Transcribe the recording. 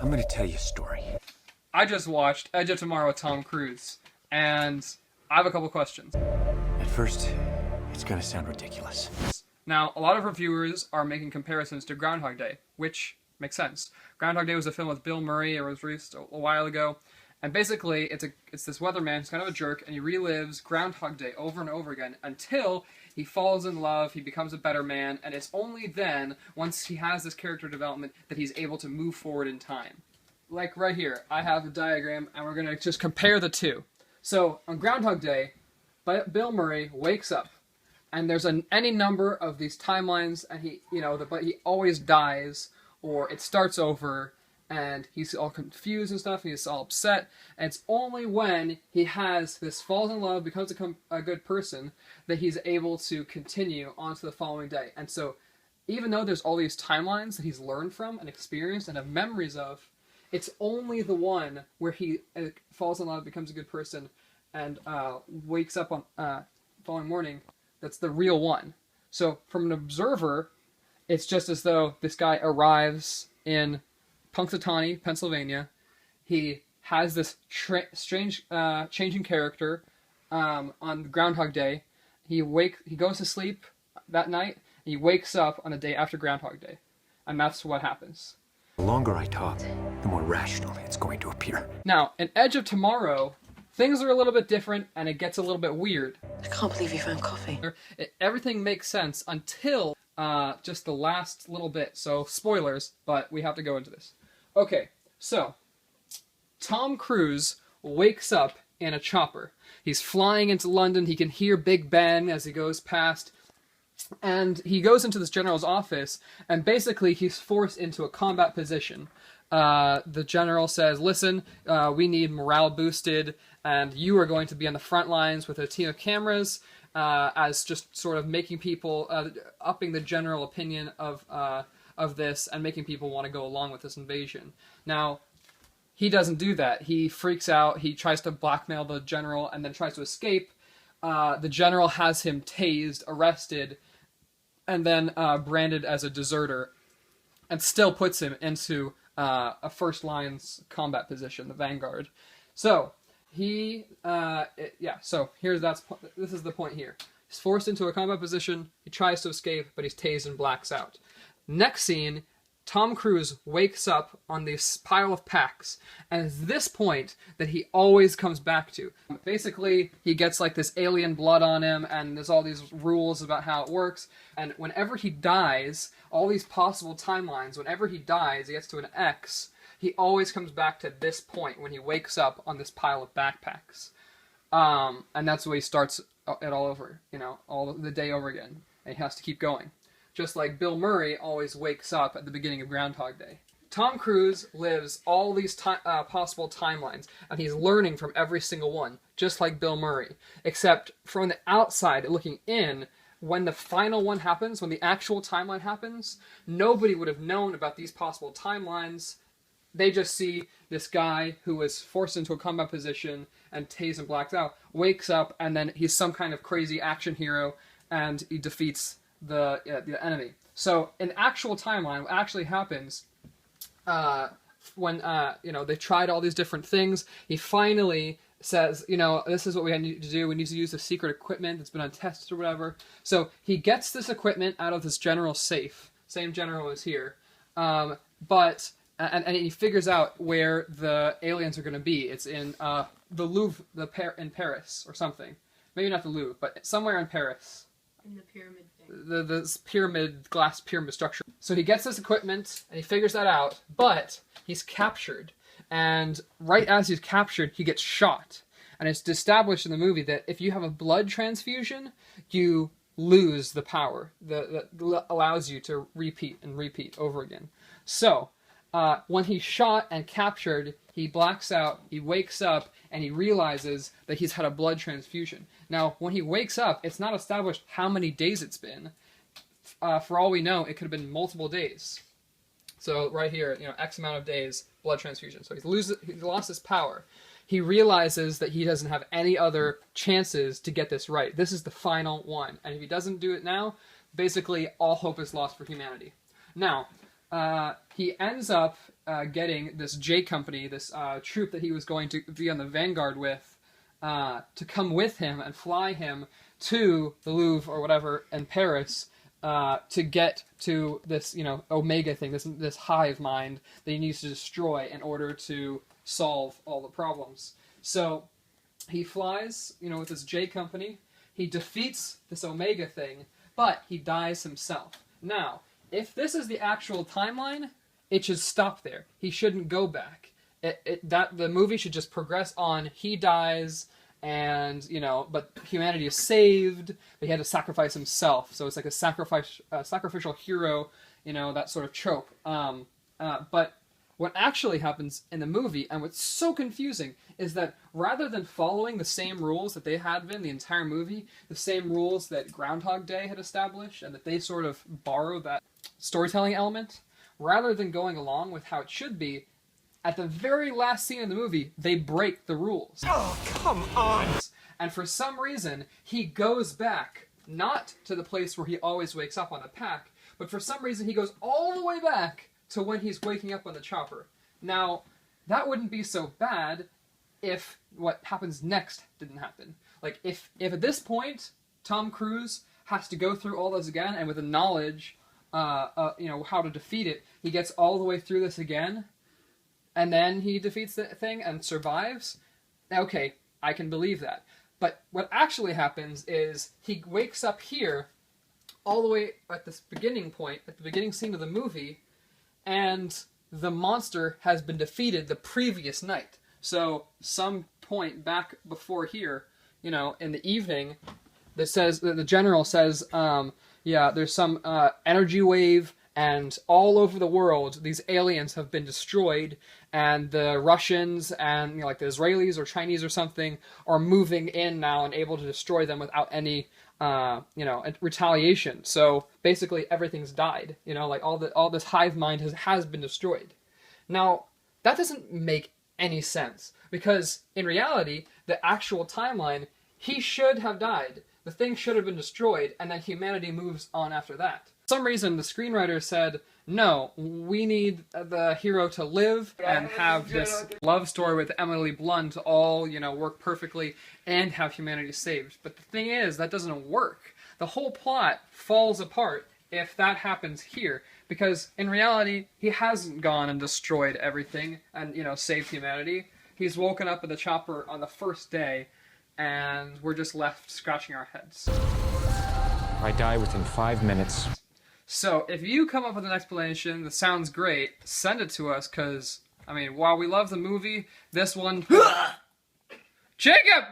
I'm gonna tell you a story. I just watched Edge of Tomorrow with Tom Cruise, and I have a couple questions. At first, it's gonna sound ridiculous. Now, a lot of reviewers are making comparisons to Groundhog Day, which makes sense. Groundhog Day was a film with Bill Murray. It was released a while ago. And basically, it's this weatherman who's kind of a jerk, and he relives Groundhog Day over and over again until he falls in love, he becomes a better man, and it's only then, once he has this character development, that he's able to move forward in time. Like right here, I have a diagram, and we're going to just compare the two. So, on Groundhog Day, Bill Murray wakes up, and there's any number of these timelines, and but he always dies, or it starts over, and he's all confused and stuff, and he's all upset, and it's only when he has this falls in love, becomes a good person, that he's able to continue on to the following day. And so, even though there's all these timelines that he's learned from and experienced and have memories of, it's only the one where he falls in love, becomes a good person, and wakes up on following morning, that's the real one. So, from an observer, it's just as though this guy arrives in Punxsutawney, Pennsylvania. He has this strange changing character on Groundhog Day. He goes to sleep that night, and he wakes up on the day after Groundhog Day. And that's what happens. The longer I talk, the more rational it's going to appear. Now, in Edge of Tomorrow, things are a little bit different, and it gets a little bit weird. I can't believe you found coffee. Everything makes sense until just the last little bit. So, spoilers, but we have to go into this. Okay, so, Tom Cruise wakes up in a chopper. He's flying into London. He can hear Big Ben as he goes past. And he goes into this general's office, and basically he's forced into a combat position. The general says, listen, we need morale boosted, and you are going to be on the front lines with a team of cameras, as just sort of making people, upping the general opinion of this, and making people want to go along with this invasion. Now, he doesn't do that. He freaks out, he tries to blackmail the general, and then tries to escape. The general has him tased, arrested, and then branded as a deserter, and still puts him into a first lines combat position, the vanguard. So this is the point here. He's forced into a combat position. He tries to escape, but he's tased and blacks out. Next scene, Tom Cruise wakes up on this pile of packs, and it's this point that he always comes back to. Basically, he gets like this alien blood on him, and there's all these rules about how it works, and whenever he dies, all these possible timelines, whenever he dies, he gets to an X, he always comes back to this point when he wakes up on this pile of backpacks. And that's where he starts it all over, all the day over again, and he has to keep going. Just like Bill Murray always wakes up at the beginning of Groundhog Day. Tom Cruise lives all these possible timelines, and he's learning from every single one, just like Bill Murray. Except from the outside, looking in, when the final one happens, when the actual timeline happens, nobody would have known about these possible timelines. They just see this guy who was forced into a combat position and tased and blacked out, wakes up, and then he's some kind of crazy action hero, and he defeats the enemy. So, in actual timeline, what actually happens when they tried all these different things, he finally says, this is what we need to do. We need to use the secret equipment that's been untested or whatever. So he gets this equipment out of this general's safe. Same general is here, but he figures out where the aliens are going to be. It's in the Louvre, in Paris or something. Maybe not the Louvre, but somewhere in Paris. In the pyramid thing. The glass pyramid structure. So he gets this equipment, and he figures that out, but he's captured. And right as he's captured, he gets shot. And it's established in the movie that if you have a blood transfusion, you lose the power that allows you to repeat and repeat over again. So, when he's shot and captured, he blacks out, he wakes up, and he realizes that he's had a blood transfusion. Now, when he wakes up, it's not established how many days it's been. For all we know, it could have been multiple days. So right here, X amount of days, blood transfusion. So he's lost his power. He realizes that he doesn't have any other chances to get this right. This is the final one. And if he doesn't do it now, basically all hope is lost for humanity. Now, he ends up getting this J Company, this troop that he was going to be on the vanguard with, to come with him and fly him to the Louvre or whatever in Paris to get to this, Omega thing, this hive mind that he needs to destroy in order to solve all the problems. So he flies, with this J Company. He defeats this Omega thing, but he dies himself. Now, if this is the actual timeline, it should stop there. He shouldn't go back. The movie should just progress on. He dies, and but humanity is saved. But he had to sacrifice himself, so it's like a sacrificial hero, that sort of trope. But what actually happens in the movie, and what's so confusing, is that rather than following the same rules that they had been the entire movie, the same rules that Groundhog Day had established, and that they sort of borrow that storytelling element, rather than going along with how it should be, at the very last scene of the movie, they break the rules. Oh, come on! And for some reason, he goes back, not to the place where he always wakes up on the pack, but for some reason he goes all the way back to when he's waking up on the chopper. Now, that wouldn't be so bad if what happens next didn't happen. Like, if at this point, Tom Cruise has to go through all this again, and with the knowledge, how to defeat it, he gets all the way through this again, and then he defeats the thing and survives, okay, I can believe that. But what actually happens is he wakes up here, all the way at this beginning point, at the beginning scene of the movie, and the monster has been defeated the previous night. So some point back before here, in the evening, the general says, there's some energy wave, and all over the world, these aliens have been destroyed, and the Russians and like the Israelis or Chinese or something are moving in now and able to destroy them without any retaliation. So basically everything's died. All this hive mind has been destroyed. Now, that doesn't make any sense, because in reality, the actual timeline, he should have died. The thing should have been destroyed, and then humanity moves on after that. For some reason, the screenwriter said, no, we need the hero to live and have this love story with Emily Blunt all, work perfectly and have humanity saved. But the thing is, that doesn't work. The whole plot falls apart if that happens here, because in reality, he hasn't gone and destroyed everything and, saved humanity. He's woken up in the chopper on the first day, and we're just left scratching our heads. I die within 5 minutes. So, if you come up with an explanation that sounds great, send it to us, because, while we love the movie, this one... Jacob!